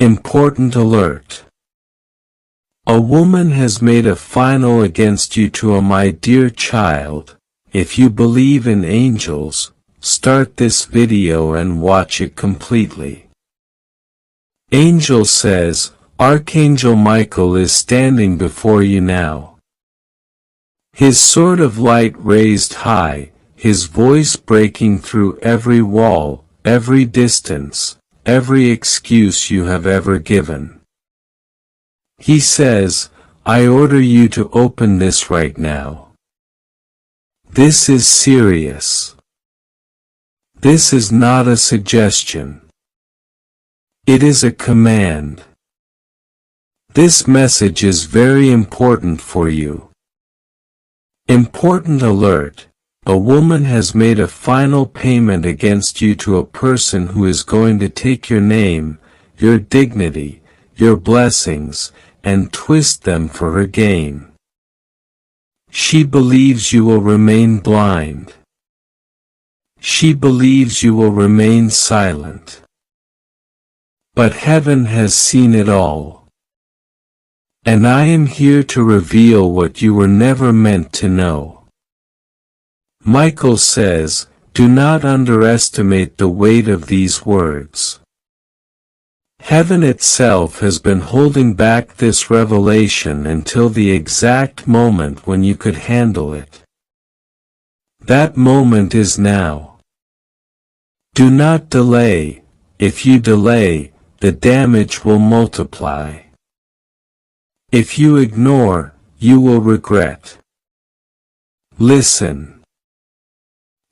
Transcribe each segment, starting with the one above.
Important alert. A woman has made a final against you to a my dear child. If you believe in angels, start this video and watch it completely. Angel says, Archangel Michael is standing before you now. His sword of light raised high, his voice breaking through every wall, every distance, every excuse you have ever given. He says, I order you to open this right now. This is serious. This is not a suggestion. It is a command. This message is very important for you. Important alert. A woman has made a final payment against you to a person who is going to take your name, your dignity, your blessings, and twist them for her gain. She believes you will remain blind. She believes you will remain silent. But heaven has seen it all. And I am here to reveal what you were never meant to know. Michael says, do not underestimate the weight of these words. Heaven itself has been holding back this revelation until the exact moment when you could handle it. That moment is now. Do not delay. If you delay, the damage will multiply. If you ignore, you will regret. Listen.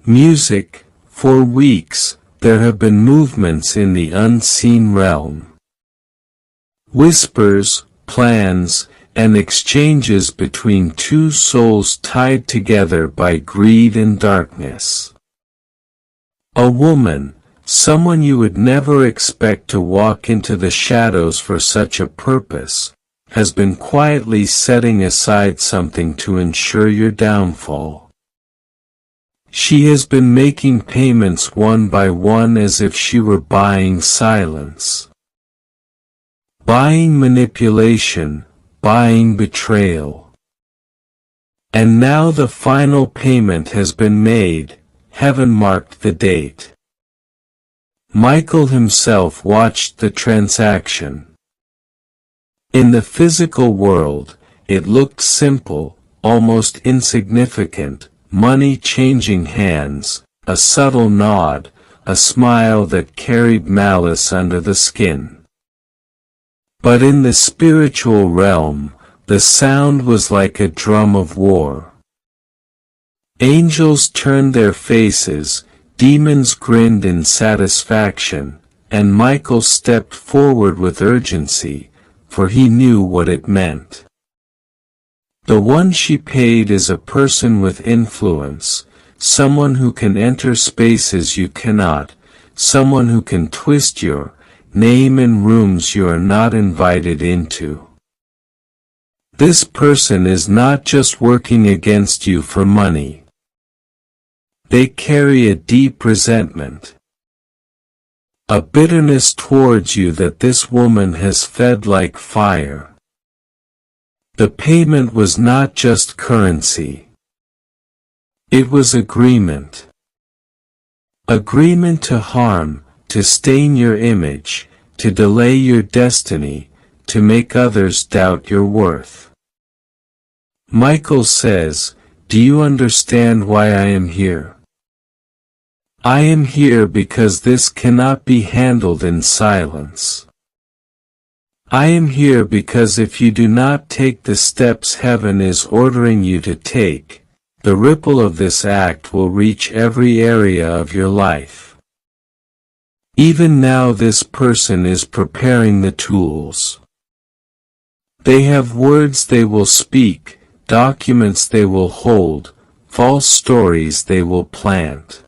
Music. For weeks, there have been movements in the unseen realm. Whispers, plans, and exchanges between two souls tied together by greed and darkness. A woman, someone you would never expect to walk into the shadows for such a purpose, has been quietly setting aside something to ensure your downfall. She has been making payments one by one as if she were buying silence. Buying manipulation, buying betrayal. And now the final payment has been made. Heaven marked the date. Michael himself watched the transaction. In the physical world, it looked simple, almost insignificant. Money changing hands, a subtle nod, a smile that carried malice under the skin. But in the spiritual realm, the sound was like a drum of war. Angels turned their faces, demons grinned in satisfaction, and Michael stepped forward with urgency, for he knew what it meant. The one she paid is a person with influence, someone who can enter spaces you cannot, someone who can twist your name in rooms you are not invited into. This person is not just working against you for money. They carry a deep resentment. A bitterness towards you that this woman has fed like fire. The payment was not just currency. It was agreement. Agreement to harm, to stain your image, to delay your destiny, to make others doubt your worth. Michael says, do you understand why I am here? I am here because this cannot be handled in silence. I am here because if you do not take the steps heaven is ordering you to take, the ripple of this act will reach every area of your life. Even now this person is preparing the tools. They have words they will speak, documents they will hold, false stories they will plant.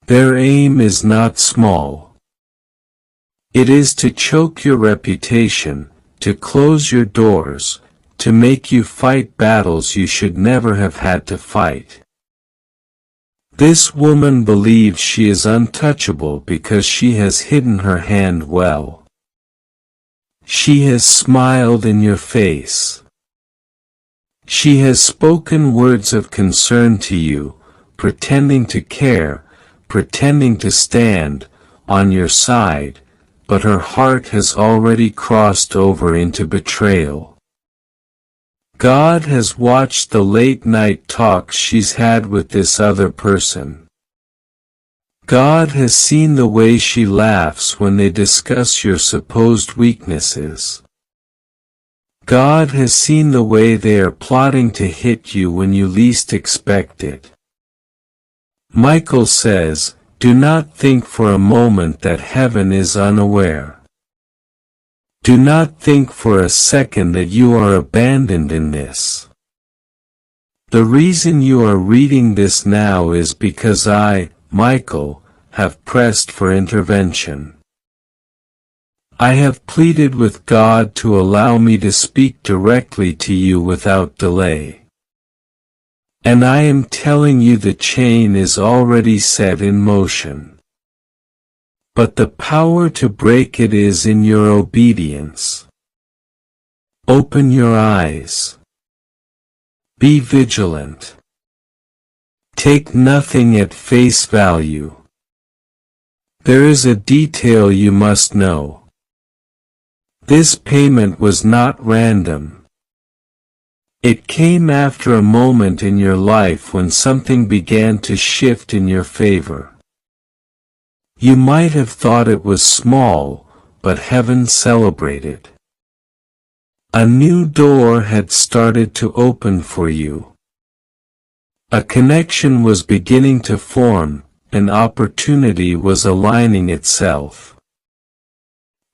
Their aim is not small. It is to choke your reputation, to close your doors, to make you fight battles you should never have had to fight. This woman believes she is untouchable because she has hidden her hand well. She has smiled in your face. She has spoken words of concern to you, pretending to care, pretending to stand on your side, but her heart has already crossed over into betrayal. God has watched the late-night talks she's had with this other person. God has seen the way she laughs when they discuss your supposed weaknesses. God has seen the way they are plotting to hit you when you least expect it. Michael says, do not think for a moment that heaven is unaware. Do not think for a second that you are abandoned in this. The reason you are reading this now is because I, Michael, have pressed for intervention. I have pleaded with God to allow me to speak directly to you without delay. And I am telling you the chain is already set in motion. But the power to break it is in your obedience. Open your eyes. Be vigilant. Take nothing at face value. There is a detail you must know. This payment was not random. It came after a moment in your life when something began to shift in your favor. You might have thought it was small, but heaven celebrated. A new door had started to open for you. A connection was beginning to form, an opportunity was aligning itself.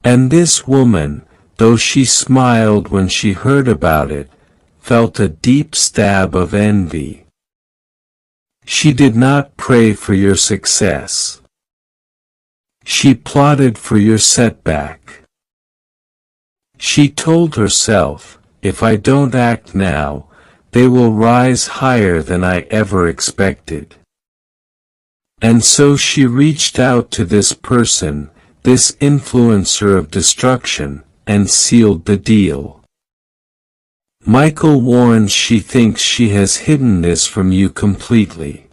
And this woman, though she smiled when she heard about it, felt a deep stab of envy. She did not pray for your success. She plotted for your setback. She told herself, if I don't act now, they will rise higher than I ever expected. And so she reached out to this person, this influencer of destruction, and sealed the deal. Michael warns she thinks she has hidden this from you completely.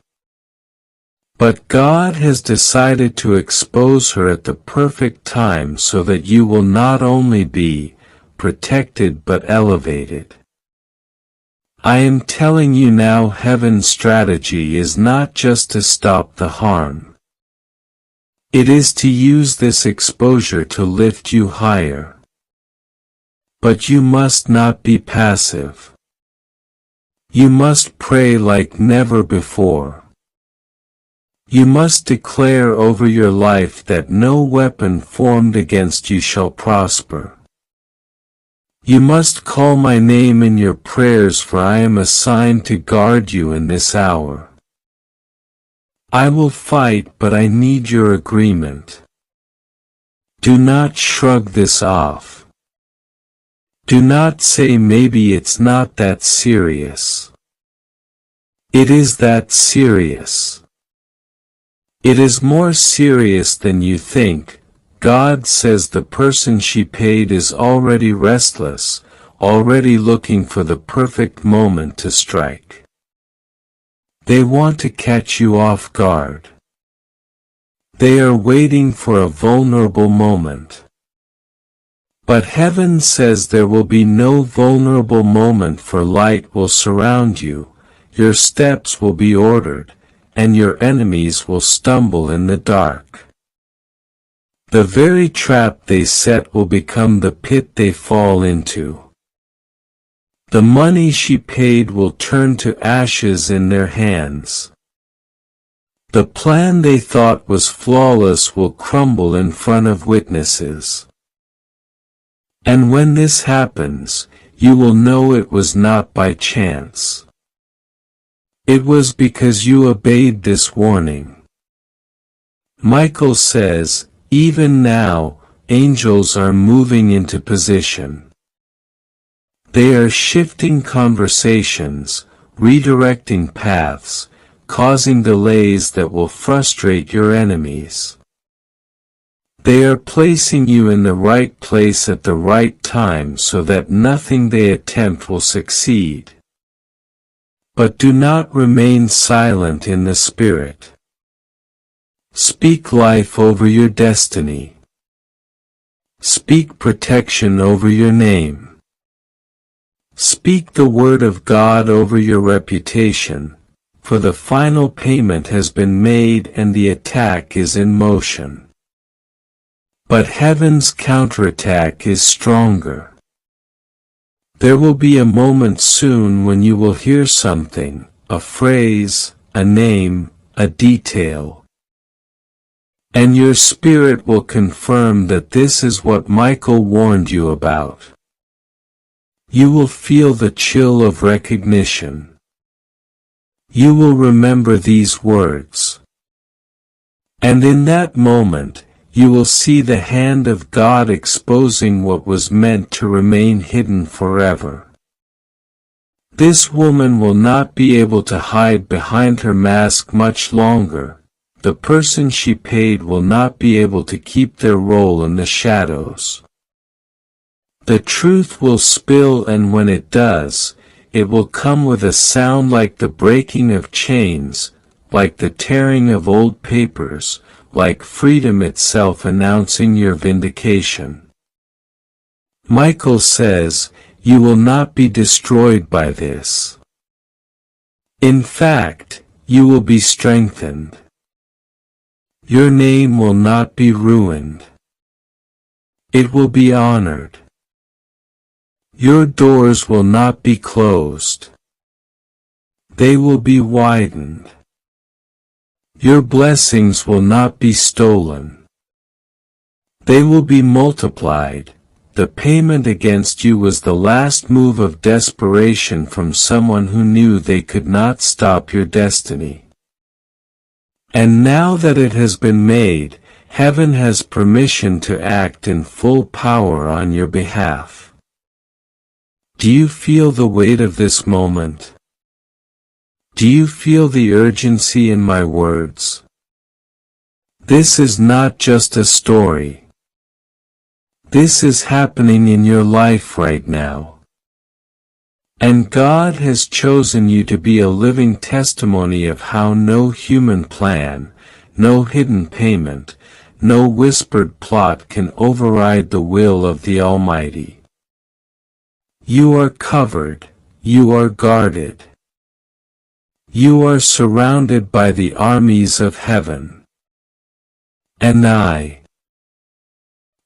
But God has decided to expose her at the perfect time so that you will not only be protected but elevated. I am telling you now, heaven's strategy is not just to stop the harm. It is to use this exposure to lift you higher. But you must not be passive. You must pray like never before. You must declare over your life that no weapon formed against you shall prosper. You must call my name in your prayers, for I am assigned to guard you in this hour. I will fight, but I need your agreement. Do not shrug this off. Do not say maybe it's not that serious. It is that serious. It is more serious than you think. God says the person she paid is already restless, already looking for the perfect moment to strike. They want to catch you off guard. They are waiting for a vulnerable moment. But heaven says there will be no vulnerable moment, for light will surround you, your steps will be ordered, and your enemies will stumble in the dark. The very trap they set will become the pit they fall into. The money she paid will turn to ashes in their hands. The plan they thought was flawless will crumble in front of witnesses. And when this happens, you will know it was not by chance. It was because you obeyed this warning. Michael says, even now, angels are moving into position. They are shifting conversations, redirecting paths, causing delays that will frustrate your enemies. They are placing you in the right place at the right time so that nothing they attempt will succeed. But do not remain silent in the Spirit. Speak life over your destiny. Speak protection over your name. Speak the word of God over your reputation, for the final payment has been made and the attack is in motion. But heaven's counterattack is stronger. There will be a moment soon when you will hear something, a phrase, a name, a detail. And your spirit will confirm that this is what Michael warned you about. You will feel the chill of recognition. You will remember these words. And in that moment, you will see the hand of God exposing what was meant to remain hidden forever. This woman will not be able to hide behind her mask much longer. The person she paid will not be able to keep their role in the shadows. The truth will spill, and when it does, it will come with a sound like the breaking of chains, like the tearing of old papers, like freedom itself announcing your vindication. Michael says, you will not be destroyed by this. In fact, you will be strengthened. Your name will not be ruined. It will be honored. Your doors will not be closed. They will be widened. Your blessings will not be stolen. They will be multiplied. The payment against you was the last move of desperation from someone who knew they could not stop your destiny. And now that it has been made, heaven has permission to act in full power on your behalf. Do you feel the weight of this moment? Do you feel the urgency in my words? This is not just a story. This is happening in your life right now. And God has chosen you to be a living testimony of how no human plan, no hidden payment, no whispered plot can override the will of the Almighty. You are covered, you are guarded. You are surrounded by the armies of heaven. And I,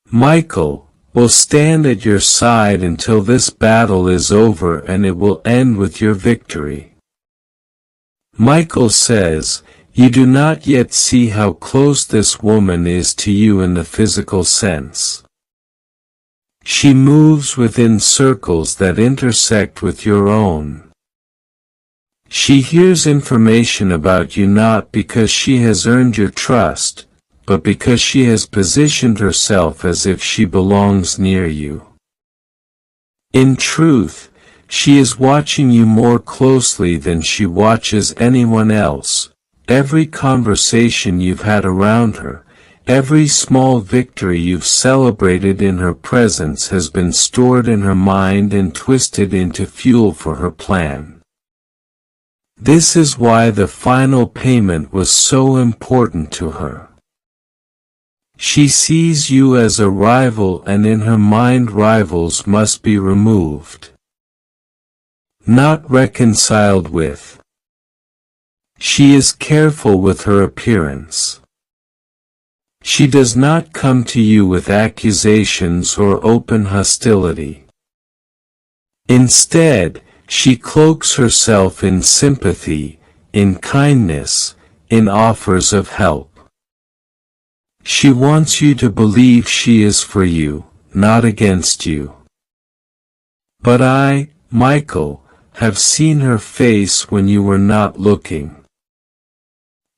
Michael, will stand at your side until this battle is over, and it will end with your victory. Michael says, you do not yet see how close this woman is to you in the physical sense. She moves within circles that intersect with your own. She hears information about you not because she has earned your trust, but because she has positioned herself as if she belongs near you. In truth, she is watching you more closely than she watches anyone else. Every conversation you've had around her, every small victory you've celebrated in her presence has been stored in her mind and twisted into fuel for her plan. This is why the final payment was so important to her. She sees you as a rival, and in her mind rivals must be removed, not reconciled with. She is careful with her appearance. She does not come to you with accusations or open hostility. Instead, she cloaks herself in sympathy, in kindness, in offers of help. She wants you to believe she is for you, not against you. But I, Michael, have seen her face when you were not looking.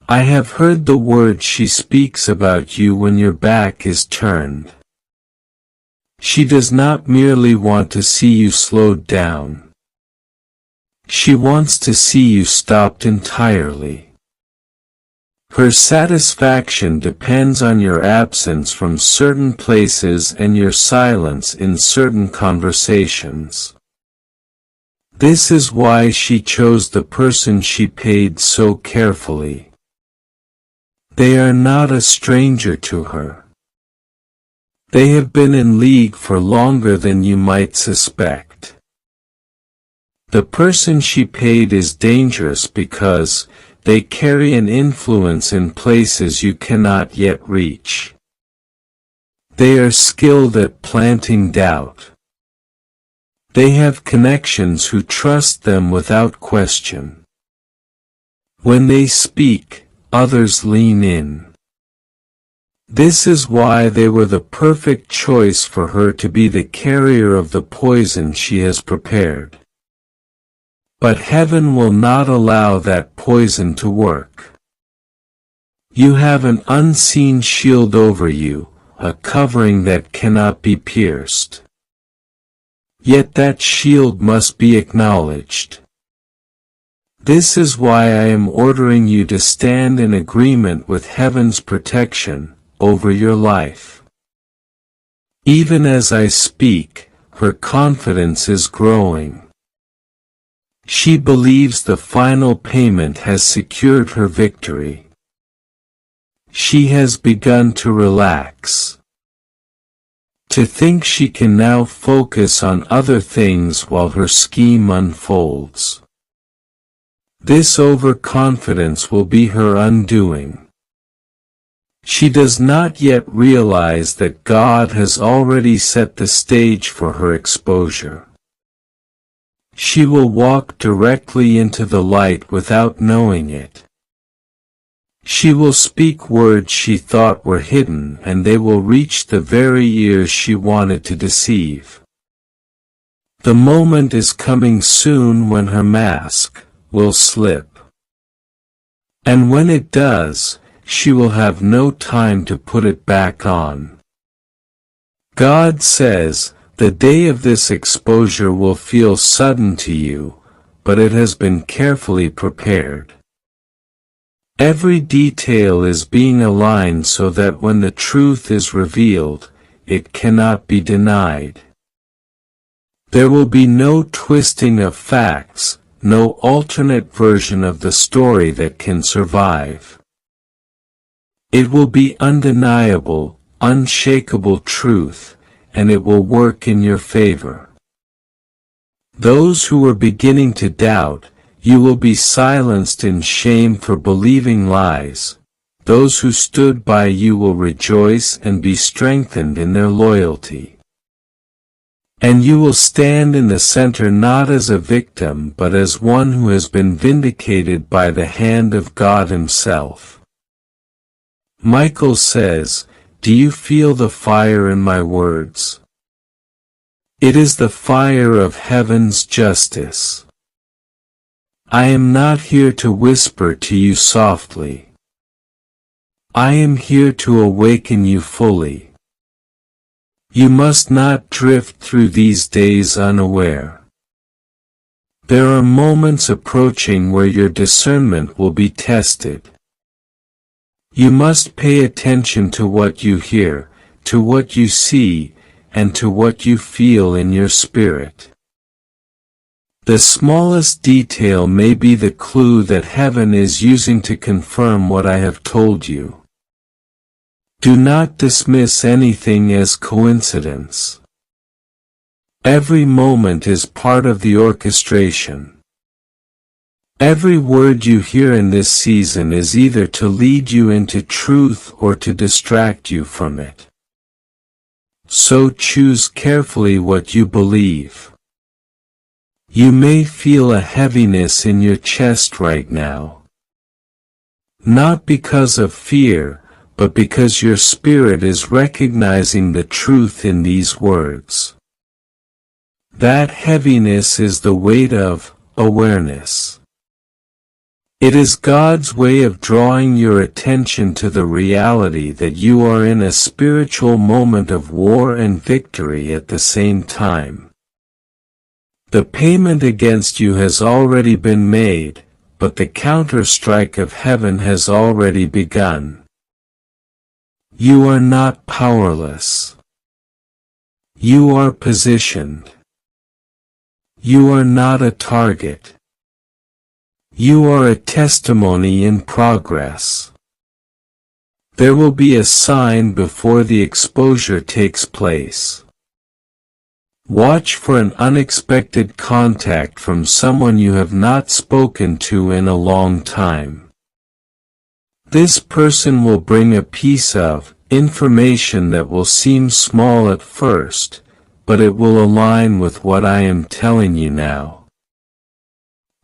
I have heard the words she speaks about you when your back is turned. She does not merely want to see you slowed down. She wants to see you stopped entirely. Her satisfaction depends on your absence from certain places and your silence in certain conversations. This is why she chose the person she paid so carefully. They are not a stranger to her. They have been in league for longer than you might suspect. The person she paid is dangerous because they carry an influence in places you cannot yet reach. They are skilled at planting doubt. They have connections who trust them without question. When they speak, others lean in. This is why they were the perfect choice for her to be the carrier of the poison she has prepared. But heaven will not allow that poison to work. You have an unseen shield over you, a covering that cannot be pierced. Yet that shield must be acknowledged. This is why I am ordering you to stand in agreement with heaven's protection over your life. Even as I speak, her confidence is growing. She believes the final payment has secured her victory. She has begun to relax. To think she can now focus on other things while her scheme unfolds. This overconfidence will be her undoing. She does not yet realize that God has already set the stage for her exposure. She will walk directly into the light without knowing it. She will speak words she thought were hidden, and they will reach the very ears she wanted to deceive. The moment is coming soon when her mask will slip. And when it does, she will have no time to put it back on. God says, the day of this exposure will feel sudden to you, but it has been carefully prepared. Every detail is being aligned so that when the truth is revealed, it cannot be denied. There will be no twisting of facts, no alternate version of the story that can survive. It will be undeniable, unshakable truth, and it will work in your favor. Those who were beginning to doubt, you will be silenced in shame for believing lies. Those who stood by you will rejoice and be strengthened in their loyalty. And you will stand in the center not as a victim but as one who has been vindicated by the hand of God Himself. Michael says, "Do you feel the fire in my words? It is the fire of heaven's justice. I am not here to whisper to you softly. I am here to awaken you fully. You must not drift through these days unaware. There are moments approaching where your discernment will be tested. You must pay attention to what you hear, to what you see, and to what you feel in your spirit. The smallest detail may be the clue that heaven is using to confirm what I have told you. Do not dismiss anything as coincidence. Every moment is part of the orchestration. Every word you hear in this season is either to lead you into truth or to distract you from it. So choose carefully what you believe. You may feel a heaviness in your chest right now. Not because of fear, but because your spirit is recognizing the truth in these words. That heaviness is the weight of awareness. It is God's way of drawing your attention to the reality that you are in a spiritual moment of war and victory at the same time. The payment against you has already been made, but the counter-strike of heaven has already begun. You are not powerless. You are positioned. You are not a target. You are a testimony in progress. There will be a sign before the exposure takes place. Watch for an unexpected contact from someone you have not spoken to in a long time. This person will bring a piece of information that will seem small at first, but it will align with what I am telling you now.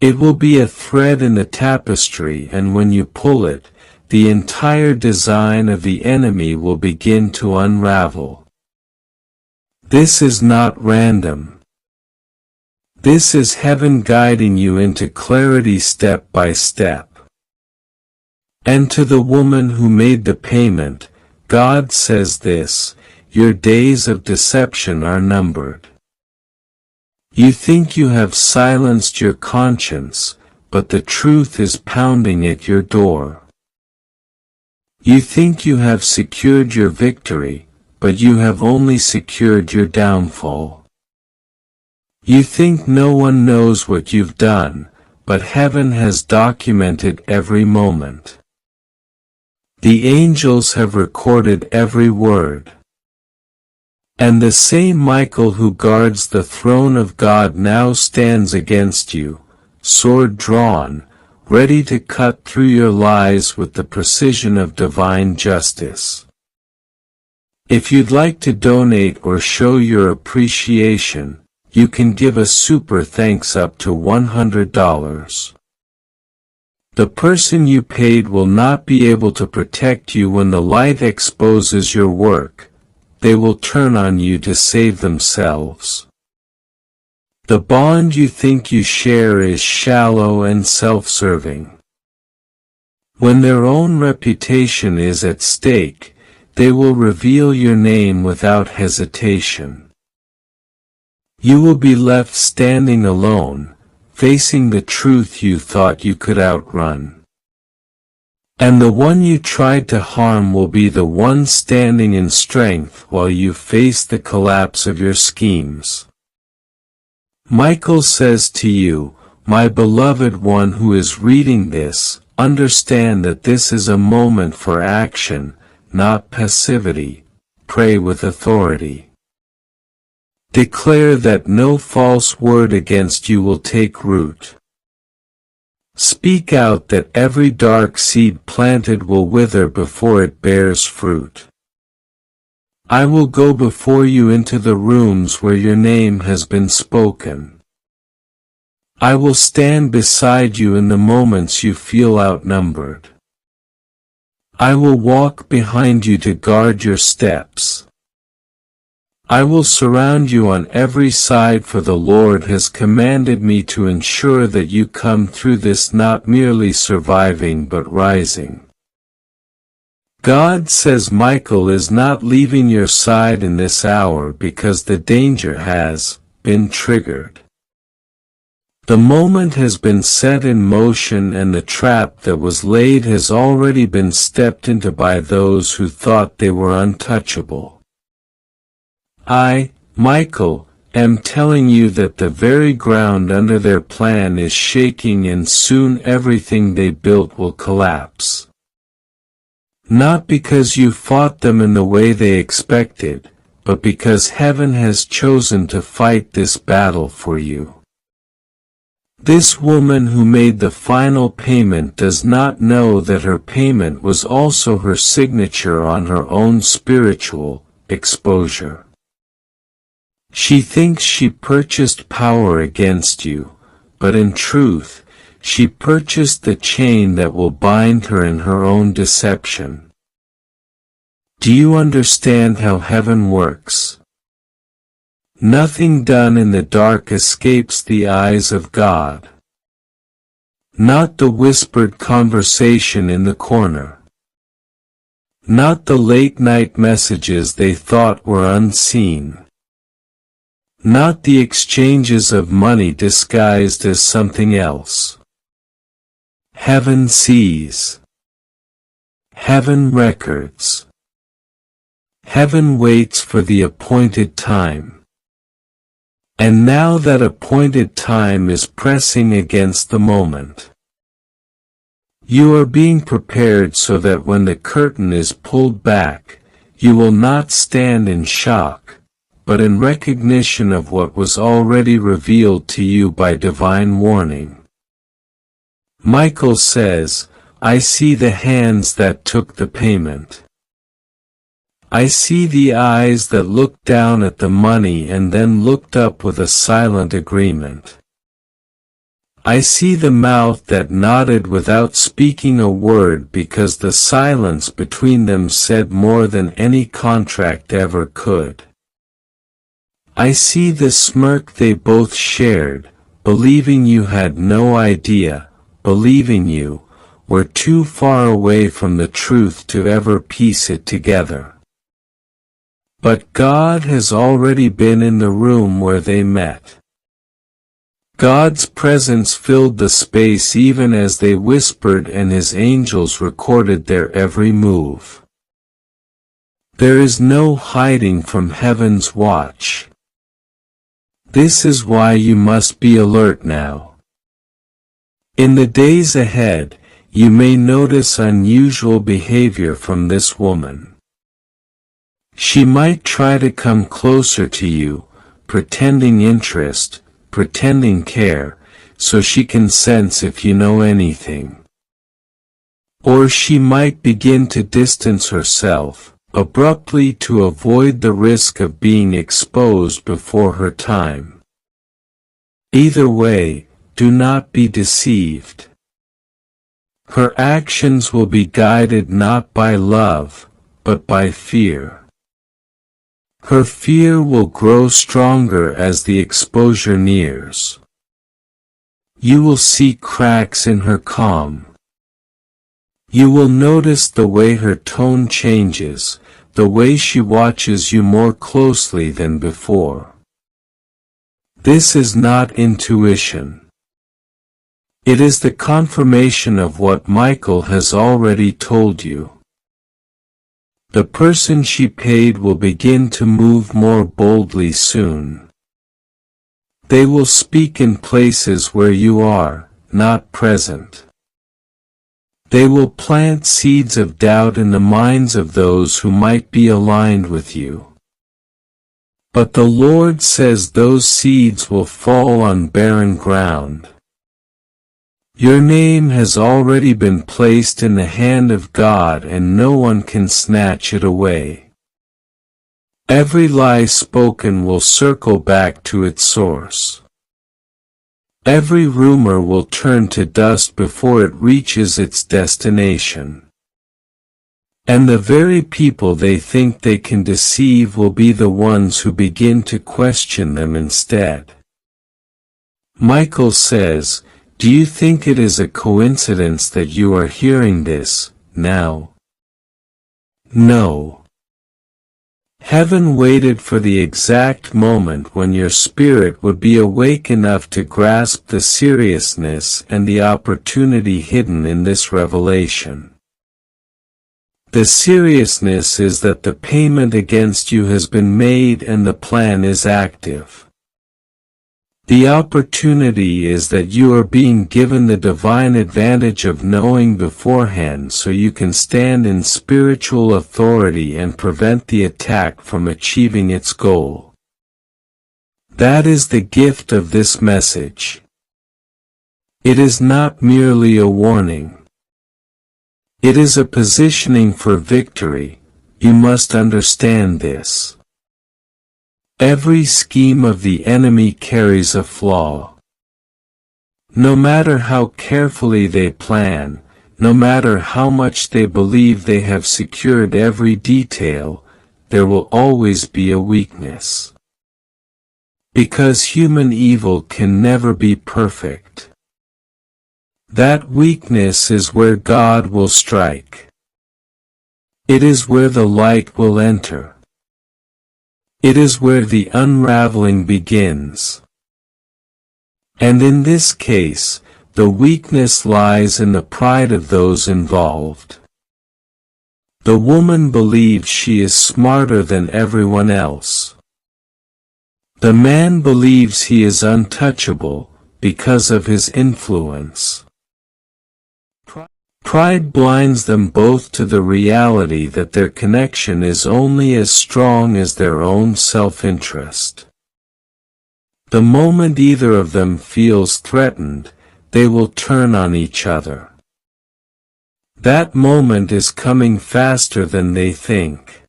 It will be a thread in the tapestry, and when you pull it, the entire design of the enemy will begin to unravel. This is not random. This is heaven guiding you into clarity step by step. And to the woman who made the payment, God says this: your days of deception are numbered. You think you have silenced your conscience, but the truth is pounding at your door. You think you have secured your victory, but you have only secured your downfall. You think no one knows what you've done, but heaven has documented every moment. The angels have recorded every word. And the same Michael who guards the throne of God now stands against you, sword drawn, ready to cut through your lies with the precision of divine justice. If you'd like to donate or show your appreciation, you can give a super thanks up to $100. The person you paid will not be able to protect you when the light exposes your work. They will turn on you to save themselves. The bond you think you share is shallow and self-serving. When their own reputation is at stake, they will reveal your name without hesitation. You will be left standing alone, facing the truth you thought you could outrun. And the one you tried to harm will be the one standing in strength while you face the collapse of your schemes. Michael says to you, my beloved one who is reading this, understand that this is a moment for action, not passivity. Pray with authority. Declare that no false word against you will take root. Speak out that every dark seed planted will wither before it bears fruit. I will go before you into the rooms where your name has been spoken. I will stand beside you in the moments you feel outnumbered. I will walk behind you to guard your steps. I will surround you on every side, for the Lord has commanded me to ensure that you come through this not merely surviving but rising. God says Michael is not leaving your side in this hour because the danger has been triggered. The moment has been set in motion, and the trap that was laid has already been stepped into by those who thought they were untouchable. I, Michael, am telling you that the very ground under their plan is shaking, and soon everything they built will collapse. Not because you fought them in the way they expected, but because heaven has chosen to fight this battle for you. This woman who made the final payment does not know that her payment was also her signature on her own spiritual exposure. She thinks she purchased power against you, but in truth, she purchased the chain that will bind her in her own deception. Do you understand how heaven works? Nothing done in the dark escapes the eyes of God. Not the whispered conversation in the corner. Not the late-night messages they thought were unseen. Not the exchanges of money disguised as something else. Heaven sees. Heaven records. Heaven waits for the appointed time. And now that appointed time is pressing against the moment. You are being prepared so that when the curtain is pulled back, you will not stand in shock, but in recognition of what was already revealed to you by divine warning. Michael says, I see the hands that took the payment. I see the eyes that looked down at the money and then looked up with a silent agreement. I see the mouth that nodded without speaking a word because the silence between them said more than any contract ever could. I see the smirk they both shared, believing you had no idea, believing you were too far away from the truth to ever piece it together. But God has already been in the room where they met. God's presence filled the space even as they whispered, and His angels recorded their every move. There is no hiding from heaven's watch. This is why you must be alert now. In the days ahead, you may notice unusual behavior from this woman. She might try to come closer to you, pretending interest, pretending care, so she can sense if you know anything. Or she might begin to distance herself, abruptly to avoid the risk of being exposed before her time. Either way, do not be deceived. Her actions will be guided not by love, but by fear. Her fear will grow stronger as the exposure nears. You will see cracks in her calm. You will notice the way her tone changes, the way she watches you more closely than before. This is not intuition. It is the confirmation of what Michael has already told you. The person she paid will begin to move more boldly soon. They will speak in places where you are not present. They will plant seeds of doubt in the minds of those who might be aligned with you. But the Lord says those seeds will fall on barren ground. Your name has already been placed in the hand of God, and no one can snatch it away. Every lie spoken will circle back to its source. Every rumor will turn to dust before it reaches its destination. And the very people they think they can deceive will be the ones who begin to question them instead. Michael says, do you think it is a coincidence that you are hearing this now? No. Heaven waited for the exact moment when your spirit would be awake enough to grasp the seriousness and the opportunity hidden in this revelation. The seriousness is that the payment against you has been made and the plan is active. The opportunity is that you are being given the divine advantage of knowing beforehand so you can stand in spiritual authority and prevent the attack from achieving its goal. That is the gift of this message. It is not merely a warning. It is a positioning for victory. You must understand this. Every scheme of the enemy carries a flaw. No matter how carefully they plan, no matter how much they believe they have secured every detail, there will always be a weakness. Because human evil can never be perfect. That weakness is where God will strike. It is where the light will enter. It is where the unraveling begins. And in this case, The weakness lies in the pride of those involved. The woman believes she is smarter than everyone else. The man believes he is untouchable, because of his influence. Pride blinds them both to the reality that their connection is only as strong as their own self-interest. The moment either of them feels threatened, they will turn on each other. That moment is coming faster than they think.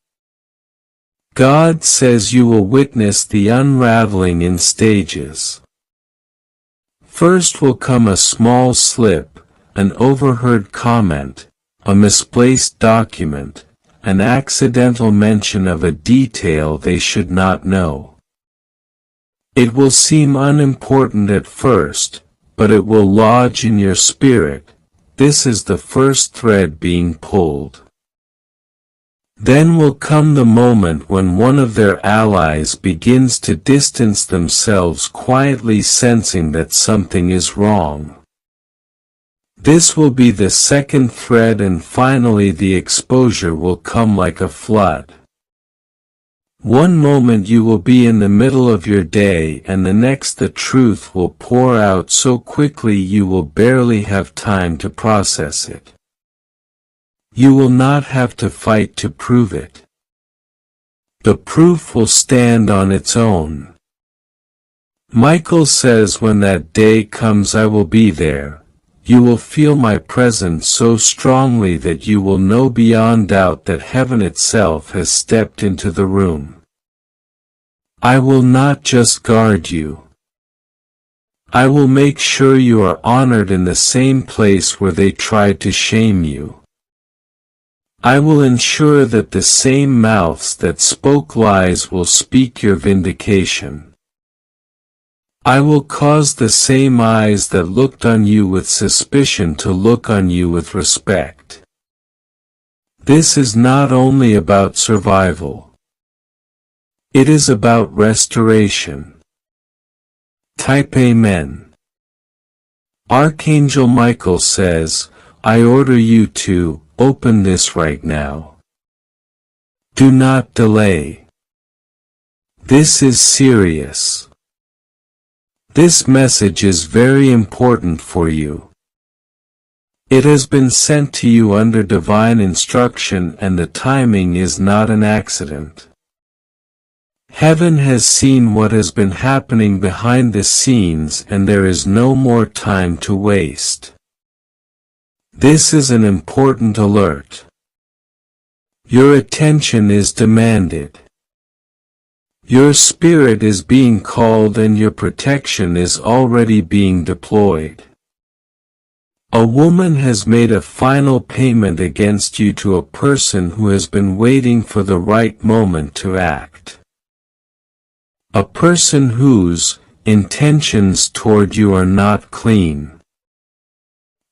God says you will witness the unraveling in stages. First will come a small slip, an overheard comment, a misplaced document, an accidental mention of a detail they should not know. It will seem unimportant at first, but it will lodge in your spirit. This is the first thread being pulled. Then will come the moment when one of their allies begins to distance themselves, quietly sensing that something is wrong. This will be the second thread, and finally the exposure will come like a flood. One moment you will be in the middle of your day, and the next the truth will pour out so quickly you will barely have time to process it. You will not have to fight to prove it. The proof will stand on its own. Michael says, when that day comes I will be there. You will feel my presence so strongly that you will know beyond doubt that heaven itself has stepped into the room. I will not just guard you. I will make sure you are honored in the same place where they tried to shame you. I will ensure that the same mouths that spoke lies will speak your vindication. I will cause the same eyes that looked on you with suspicion to look on you with respect. This is not only about survival. It is about restoration. Type Amen. Archangel Michael says, I order you to open this right now. Do not delay. This is serious. This message is very important for you. It has been sent to you under divine instruction, and the timing is not an accident. Heaven has seen what has been happening behind the scenes, and there is no more time to waste. This is an important alert. Your attention is demanded. Your spirit is being called, and your protection is already being deployed. A woman has made a final payment against you to a person who has been waiting for the right moment to act. A person whose intentions toward you are not clean.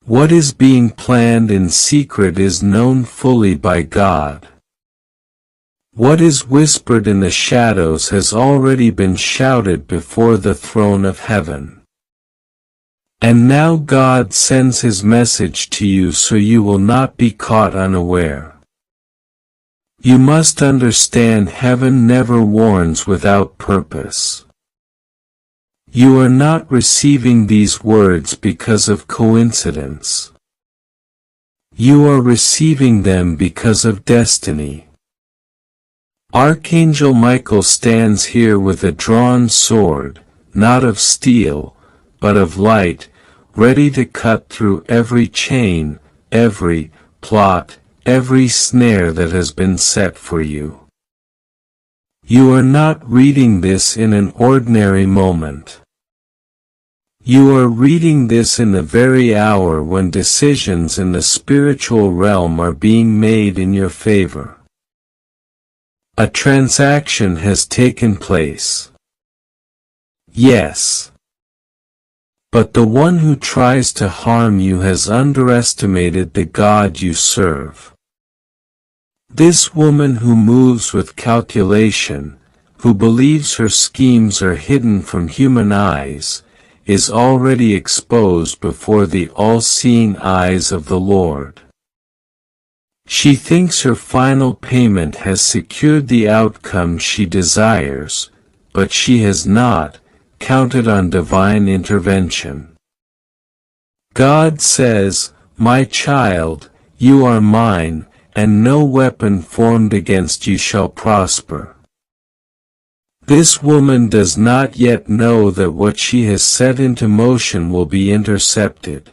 What is being planned in secret is known fully by God. What is whispered in the shadows has already been shouted before the throne of heaven. And now God sends His message to you so you will not be caught unaware. You must understand, heaven never warns without purpose. You are not receiving these words because of coincidence. You are receiving them because of destiny. Archangel Michael stands here with a drawn sword, not of steel, but of light, ready to cut through every chain, every plot, every snare that has been set for you. You are not reading this in an ordinary moment. You are reading this in the very hour when decisions in the spiritual realm are being made in your favor. A transaction has taken place. Yes. But the one who tries to harm you has underestimated the God you serve. This woman who moves with calculation, who believes her schemes are hidden from human eyes, is already exposed before the all-seeing eyes of the Lord. She thinks her final payment has secured the outcome she desires, but she has not counted on divine intervention. God says, "My child, you are mine, and no weapon formed against you shall prosper." This woman does not yet know that what she has set into motion will be intercepted.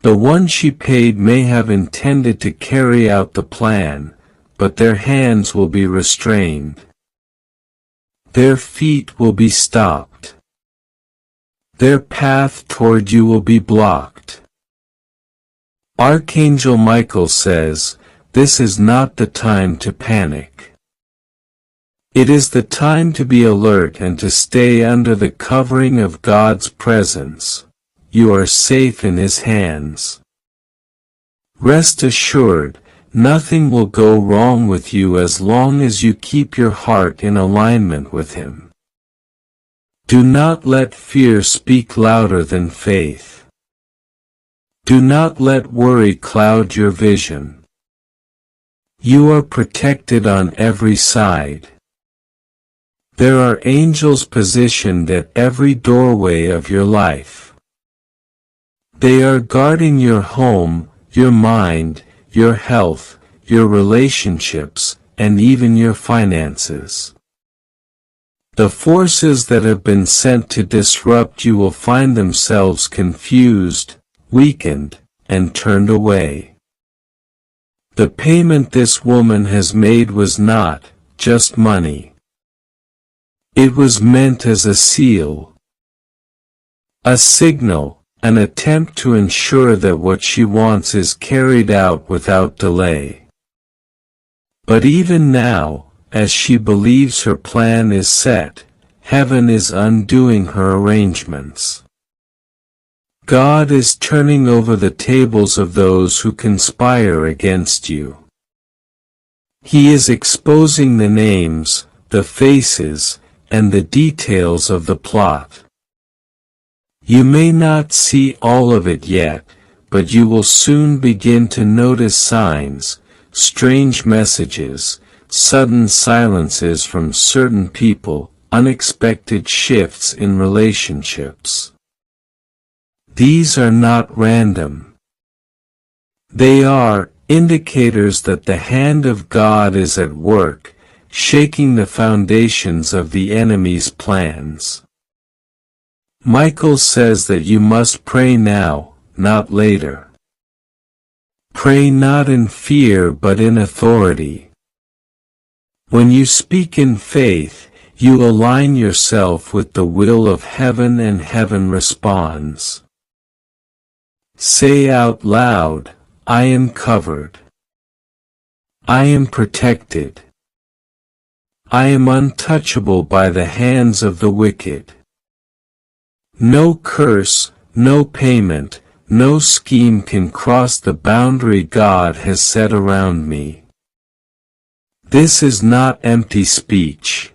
The one she paid may have intended to carry out the plan, but their hands will be restrained. Their feet will be stopped. Their path toward you will be blocked. Archangel Michael says, "This is not the time to panic. It is the time to be alert and to stay under the covering of God's presence. You are safe in His hands. Rest assured, nothing will go wrong with you as long as you keep your heart in alignment with Him. Do not let fear speak louder than faith. Do not let worry cloud your vision. You are protected on every side. There are angels positioned at every doorway of your life. They are guarding your home, your mind, your health, your relationships, and even your finances. The forces that have been sent to disrupt you will find themselves confused, weakened, and turned away. The payment this woman has made was not just money. It was meant as a seal, a signal, an attempt to ensure that what she wants is carried out without delay. But even now, as she believes her plan is set, heaven is undoing her arrangements. God is turning over the tables of those who conspire against you. He is exposing the names, the faces, and the details of the plot. You may not see all of it yet, but you will soon begin to notice signs, strange messages, sudden silences from certain people, unexpected shifts in relationships. These are not random. They are indicators that the hand of God is at work, shaking the foundations of the enemy's plans. Michael says that you must pray now, not later. Pray not in fear but in authority. When you speak in faith, you align yourself with the will of heaven and heaven responds. Say out loud, "I am covered. I am protected. I am untouchable by the hands of the wicked. No curse, no payment, no scheme can cross the boundary God has set around me." This is not empty speech.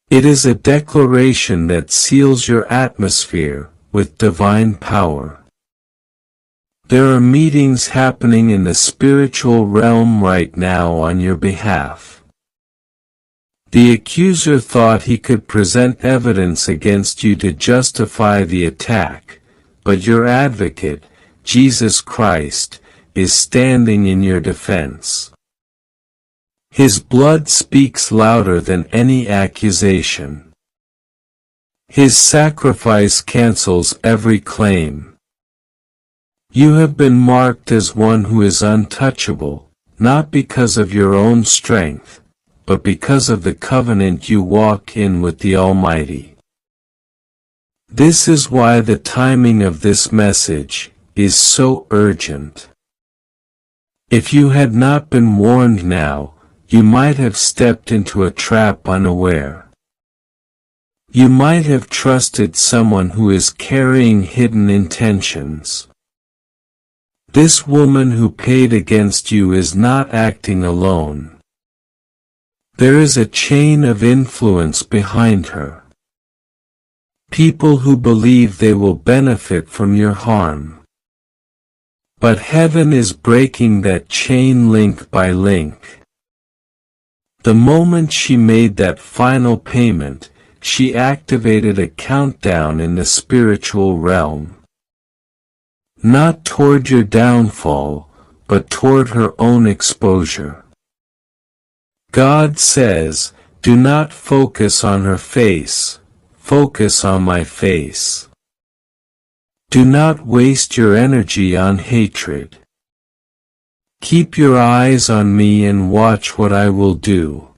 It is a declaration that seals your atmosphere with divine power. There are meetings happening in the spiritual realm right now on your behalf. The accuser thought he could present evidence against you to justify the attack, but your advocate, Jesus Christ, is standing in your defense. His blood speaks louder than any accusation. His sacrifice cancels every claim. You have been marked as one who is untouchable, not because of your own strength, but because of the covenant you walk in with the Almighty. This is why the timing of this message is so urgent. If you had not been warned now, you might have stepped into a trap unaware. You might have trusted someone who is carrying hidden intentions. This woman who paid against you is not acting alone. There is a chain of influence behind her. people who believe they will benefit from your harm. But heaven is breaking that chain link by link. The moment she made that final payment, she activated a countdown in the spiritual realm. Not toward your downfall, but toward her own exposure. God says, do not focus on her face, focus on my face. Do not waste your energy on hatred. Keep your eyes on me and watch what I will do.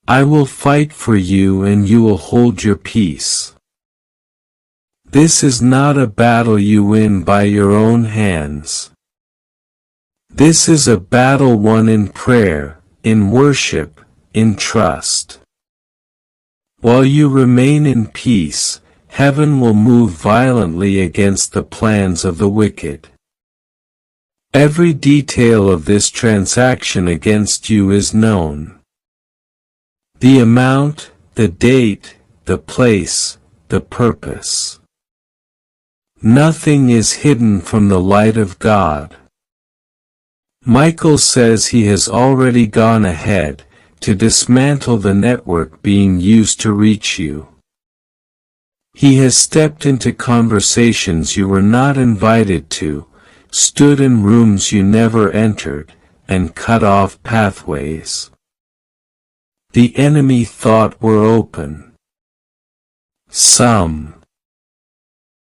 I will fight for you and you will hold your peace. This is not a battle you win by your own hands. This is a battle won in prayer, in worship, in trust. While you remain in peace, heaven will move violently against the plans of the wicked. Every detail of this transaction against you is known. The amount, the date, the place, the purpose. Nothing is hidden from the light of God. Michael says he has already gone ahead to dismantle the network being used to reach you. He has stepped into conversations you were not invited to, stood in rooms you never entered, and cut off pathways the enemy thought were open. Some